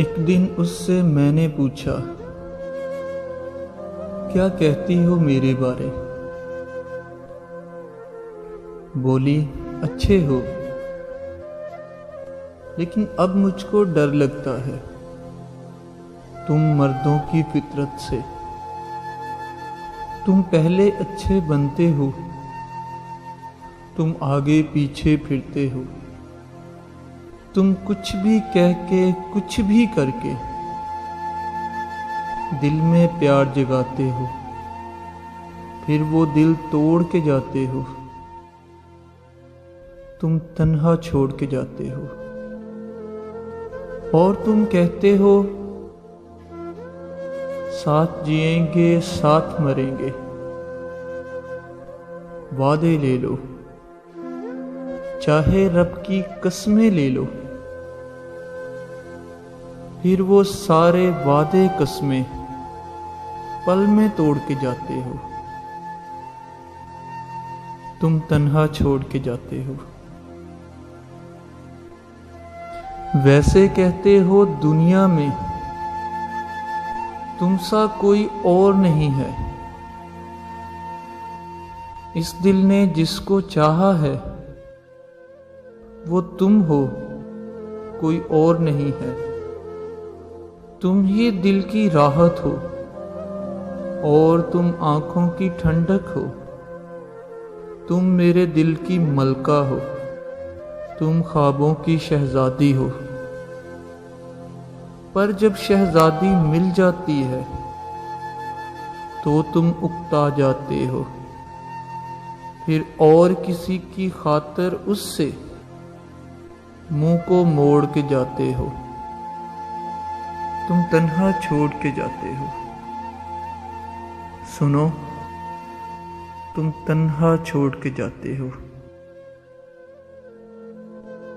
ایک دن اس سے میں نے پوچھا، کیا کہتی ہو میرے بارے؟ بولی، اچھے ہو، لیکن اب مجھ کو ڈر لگتا ہے تم مردوں کی فطرت سے۔ تم پہلے اچھے بنتے ہو، تم آگے پیچھے پھرتے ہو، تم کچھ بھی کہہ کے کچھ بھی کر کے دل میں پیار جگاتے ہو، پھر وہ دل توڑ کے جاتے ہو، تم تنہا چھوڑ کے جاتے ہو، اور تم کہتے ہو ساتھ جئیں گے ساتھ مریں گے، وعدے لے لو، چاہے رب کی قسمیں لے لو، پھر وہ سارے وعدے قسمیں پل میں توڑ کے جاتے ہو، تم تنہا چھوڑ کے جاتے ہو۔ ویسے کہتے ہو دنیا میں تم سا کوئی اور نہیں ہے، اس دل نے جس کو چاہا ہے وہ تم ہو، کوئی اور نہیں ہے۔ تم ہی دل کی راحت ہو، اور تم آنکھوں کی ٹھنڈک ہو، تم میرے دل کی ملکہ ہو، تم خوابوں کی شہزادی ہو۔ پر جب شہزادی مل جاتی ہے تو تم اکتا جاتے ہو، پھر اور کسی کی خاطر اس سے منہ کو موڑ کے جاتے ہو، تم تنہا چھوڑ کے جاتے ہو۔ سنو، تم تنہا چھوڑ کے جاتے ہو۔